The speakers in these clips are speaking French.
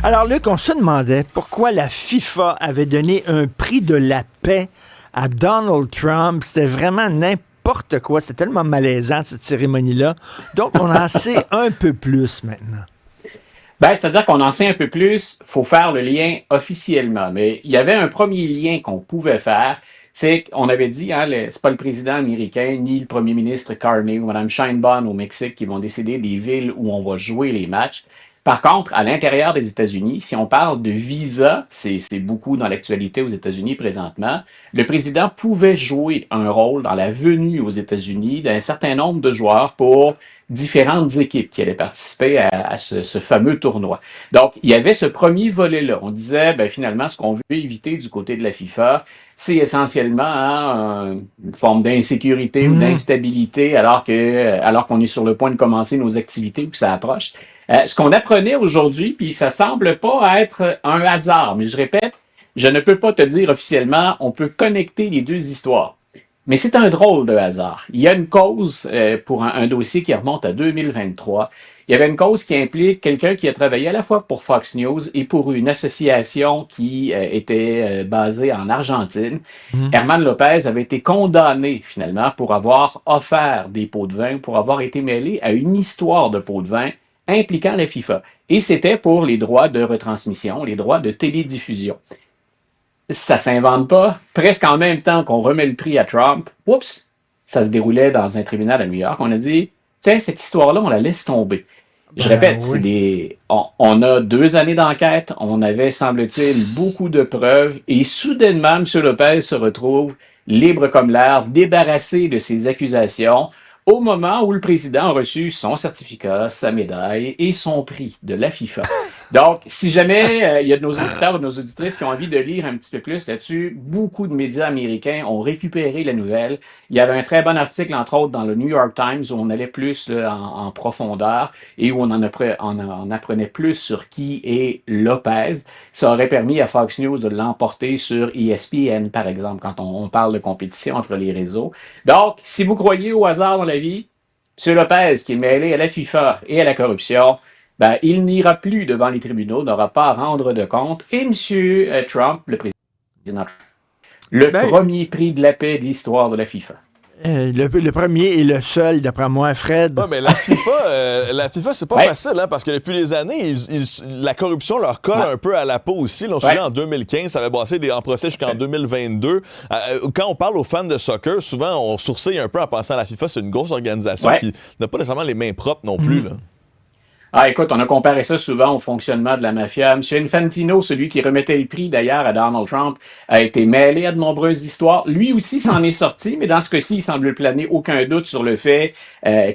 Alors Luc, on se demandait pourquoi la FIFA avait donné un prix de la paix à Donald Trump. C'était vraiment n'importe quoi. C'était tellement malaisant, cette cérémonie-là. Donc, on en sait un peu plus maintenant. Ben, c'est-à-dire qu'on en sait un peu plus, faut faire le lien officiellement. Mais il y avait un premier lien qu'on pouvait faire, c'est qu'on avait dit, hein, c'est pas le président américain, ni le premier ministre Carney ou Mme Sheinbaum au Mexique qui vont décider des villes où on va jouer les matchs. Par contre, à l'intérieur des États-Unis, si on parle de visa, c'est beaucoup dans l'actualité aux États-Unis présentement, le président pouvait jouer un rôle dans la venue aux États-Unis d'un certain nombre de joueurs pour différentes équipes qui allaient participer à ce fameux tournoi. Donc, il y avait ce premier volet-là. On disait, ben, finalement, ce qu'on veut éviter du côté de la FIFA, c'est essentiellement hein, une forme d'insécurité ou d'instabilité alors qu'on est sur le point de commencer nos activités ou que ça approche. Ce qu'on apprenait aujourd'hui, puis ça semble pas être un hasard, mais je répète, je ne peux pas te dire officiellement, on peut connecter les deux histoires. Mais c'est un drôle de hasard. Il y a une cause pour un dossier qui remonte à 2023. Il y avait une cause qui implique quelqu'un qui a travaillé à la fois pour Fox News et pour une association qui était basée en Argentine. Herman Lopez avait été condamné finalement pour avoir offert des pots de vin, pour avoir été mêlé à une histoire de pots de vin impliquant la FIFA. Et c'était pour les droits de retransmission, les droits de télédiffusion. Ça s'invente pas. Presque en même temps qu'on remet le prix à Trump, oups, ça se déroulait dans un tribunal à New York. On a dit, tiens, cette histoire-là, on la laisse tomber. Je répète, Oui. on a 2 années d'enquête, on avait, semble-t-il, beaucoup de preuves, et soudainement, M. Lopez se retrouve libre comme l'air, débarrassé de ses accusations, au moment où le président a reçu son certificat, sa médaille et son prix de la FIFA. Donc, si jamais il y a de nos auditeurs ou de nos auditrices qui ont envie de lire un petit peu plus là-dessus, beaucoup de médias américains ont récupéré la nouvelle. Il y avait un très bon article, entre autres, dans le New York Times, où on allait plus là, en profondeur et où on en apprenait plus sur qui est Lopez. Ça aurait permis à Fox News de l'emporter sur ESPN, par exemple, quand on parle de compétition entre les réseaux. Donc, si vous croyez au hasard dans la vie, M. Lopez, qui est mêlé à la FIFA et à la corruption, ben, il n'ira plus devant les tribunaux, n'aura pas à rendre de compte. Et M. Trump, le président, le Ben, premier prix de la paix de l'histoire de la FIFA. le premier et le seul, d'après moi, Fred. Ouais, mais la FIFA, c'est pas facile, hein, parce que depuis les années, la corruption leur colle un peu à la peau aussi. Là, on se souvient, en 2015, ça avait brassé en procès jusqu'en 2022. Quand on parle aux fans de soccer, souvent, on sourcille un peu en pensant à la FIFA, c'est une grosse organisation qui n'a pas nécessairement les mains propres non plus. Là. Ah, écoute, on a comparé ça souvent au fonctionnement de la mafia. M. Infantino, celui qui remettait le prix d'ailleurs à Donald Trump, a été mêlé à de nombreuses histoires. Lui aussi s'en est sorti, mais dans ce cas-ci, il semble planer aucun doute sur le fait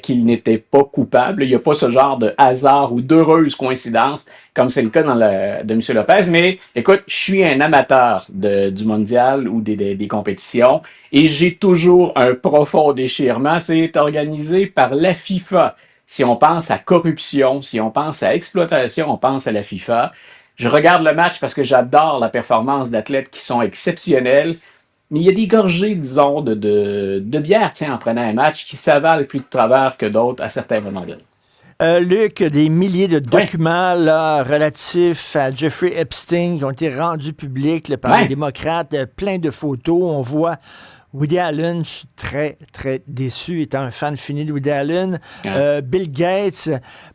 qu'il n'était pas coupable. Il n'y a pas ce genre de hasard ou d'heureuse coïncidence, comme c'est le cas de M. Lopez. Mais écoute, je suis un amateur du mondial ou des compétitions et j'ai toujours un profond déchirement. C'est organisé par la FIFA. Si on pense à corruption, si on pense à exploitation, on pense à la FIFA. Je regarde le match parce que j'adore la performance d'athlètes qui sont exceptionnels, mais il y a des gorgées, disons, de bière, tiens, en prenant un match qui s'avalent plus de travers que d'autres à certains moments donnés. Luc, des milliers de documents là, relatifs à Jeffrey Epstein qui ont été rendus publics là, par les démocrates, plein de photos. On voit Woody Allen, je suis très, très déçu, étant un fan fini de Woody Allen. Bill Gates.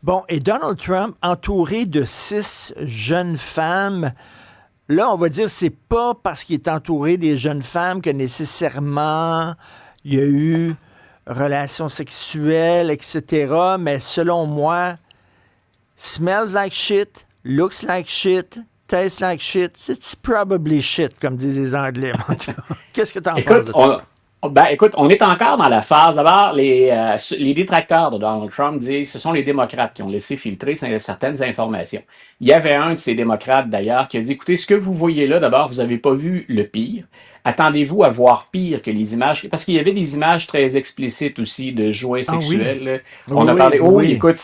Bon, et Donald Trump, entouré de 6 jeunes femmes. Là, on va dire, c'est pas parce qu'il est entouré des jeunes femmes que nécessairement il y a eu relations sexuelles, etc. Mais selon moi, smells like shit, looks like shit, tastes like shit, it's probably shit, comme disent les Anglais. Qu'est-ce que tu en penses de ça? Écoute, on est encore dans la phase. D'abord, les détracteurs de Donald Trump disent que ce sont les démocrates qui ont laissé filtrer certaines informations. Il y avait un de ces démocrates, d'ailleurs, qui a dit, écoutez, ce que vous voyez là, d'abord, vous n'avez pas vu le pire. attendez-vous à voir pire que les images, parce qu'il y avait des images très explicites aussi de jouets sexuels. Oui. On a parlé, Oui. Écoute,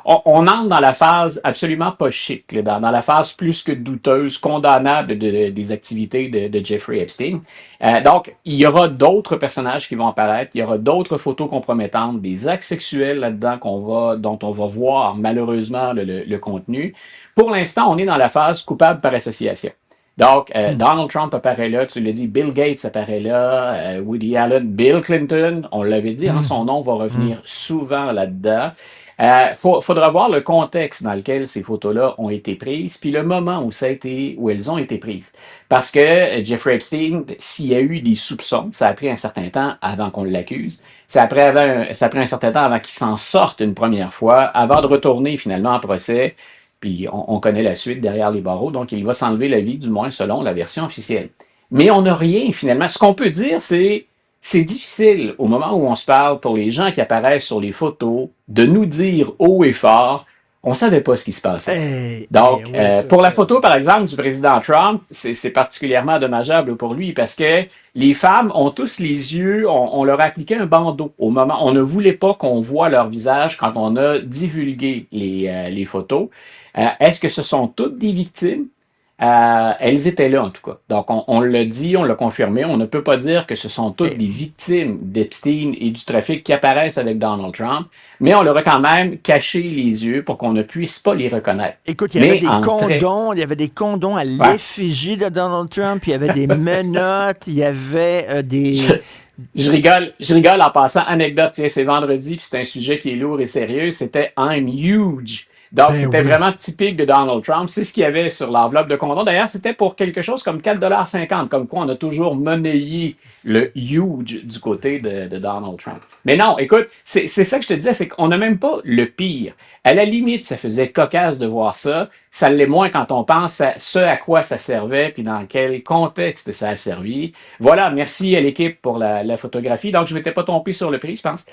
on entre dans la phase absolument pas chic, là, dans la phase plus que douteuse, condamnable des activités de Jeffrey Epstein. Donc, il y aura d'autres personnages qui vont apparaître, il y aura d'autres photos compromettantes, des actes sexuels là-dedans dont on va voir malheureusement le contenu. Pour l'instant, on est dans la phase coupable par association. Donc, Donald Trump apparaît là, tu l'as dit, Bill Gates apparaît là, Woody Allen, Bill Clinton, on l'avait dit, son nom va revenir souvent là-dedans. Faudra voir le contexte dans lequel ces photos-là ont été prises, puis le moment où elles ont été prises. Parce que Jeffrey Epstein, s'il y a eu des soupçons, ça a pris un certain temps avant qu'on l'accuse. Ça a pris un certain temps avant qu'il s'en sorte une première fois, avant de retourner finalement en procès. Puis on connaît la suite derrière les barreaux, donc il va s'enlever la vie, du moins selon la version officielle. Mais on n'a rien finalement. Ce qu'on peut dire, c'est difficile au moment où on se parle pour les gens qui apparaissent sur les photos de nous dire haut et fort, on ne savait pas ce qui se passait. Donc, pour la photo, par exemple, du président Trump, c'est particulièrement dommageable pour lui parce que les femmes ont tous les yeux, on leur a appliqué un bandeau au moment. On ne voulait pas qu'on voit leur visage quand on a divulgué les photos. Est-ce que ce sont toutes des victimes? Elles étaient là en tout cas. Donc on l'a dit, on l'a confirmé, on ne peut pas dire que ce sont toutes des victimes d'Epstein et du trafic qui apparaissent avec Donald Trump, mais on leur a quand même caché les yeux pour qu'on ne puisse pas les reconnaître. Écoute, il y avait des condoms à l'effigie de Donald Trump, il y avait des menottes, il y avait des... Je rigole en passant. Anecdote, c'est vendredi, puis c'est un sujet qui est lourd et sérieux, c'était « I'm huge ». Donc, c'était vraiment typique de Donald Trump. C'est ce qu'il y avait sur l'enveloppe de condom. D'ailleurs, c'était pour quelque chose comme 4,50 $, comme quoi on a toujours monnayé le huge du côté de Donald Trump. Mais non, écoute, c'est ça que je te disais, c'est qu'on n'a même pas le pire. À la limite, ça faisait cocasse de voir ça. Ça l'est moins quand on pense à ce à quoi ça servait puis dans quel contexte ça a servi. Voilà, merci à l'équipe pour la photographie. Donc, je ne m'étais pas trompé sur le prix, je pense.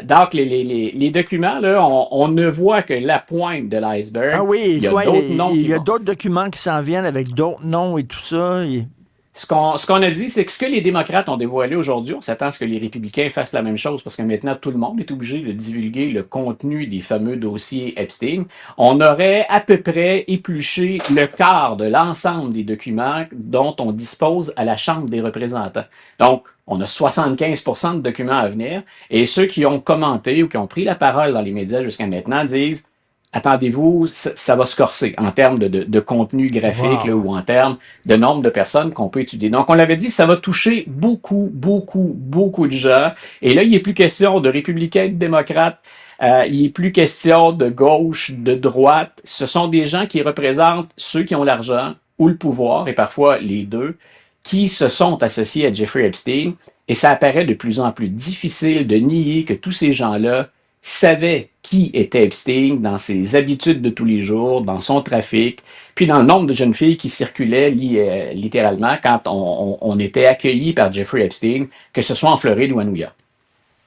Donc, les documents, là, on ne voit que la pointe de l'iceberg. Ah oui, il y a d'autres documents qui s'en viennent avec d'autres noms et tout ça. Ce qu'on a dit, c'est que ce que les démocrates ont dévoilé aujourd'hui, on s'attend à ce que les républicains fassent la même chose parce que maintenant, tout le monde est obligé de divulguer le contenu des fameux dossiers Epstein. On aurait à peu près épluché le quart de l'ensemble des documents dont on dispose à la Chambre des représentants. Donc, on a 75% de documents à venir et ceux qui ont commenté ou qui ont pris la parole dans les médias jusqu'à maintenant disent attendez-vous, ça va se corser en termes de contenu graphique là, ou en termes de nombre de personnes qu'on peut étudier. Donc, on l'avait dit, ça va toucher beaucoup de gens. Et là, il n'est plus question de républicains, de démocrates. Il n'est plus question de gauche, de droite. Ce sont des gens qui représentent ceux qui ont l'argent ou le pouvoir, et parfois les deux, qui se sont associés à Jeffrey Epstein. Et ça apparaît de plus en plus difficile de nier que tous ces gens-là savaient qui était Epstein dans ses habitudes de tous les jours, dans son trafic, puis dans le nombre de jeunes filles qui circulaient littéralement quand on était accueillis par Jeffrey Epstein, que ce soit en Floride ou à New York.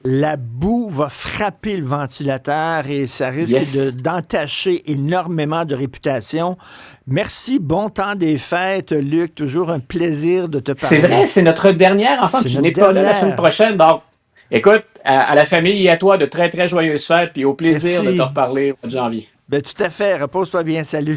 La boue va frapper le ventilateur et ça risque d'entacher énormément de réputation. Merci, bon temps des fêtes, Luc. Toujours un plaisir de te parler. C'est vrai, c'est notre dernière ensemble. Tu n'es pas là la semaine prochaine, donc écoute, à la famille et à toi, de très, très joyeuses fêtes, puis au plaisir de te reparler au mois de janvier. Ben, tout à fait. Repose-toi bien. Salut.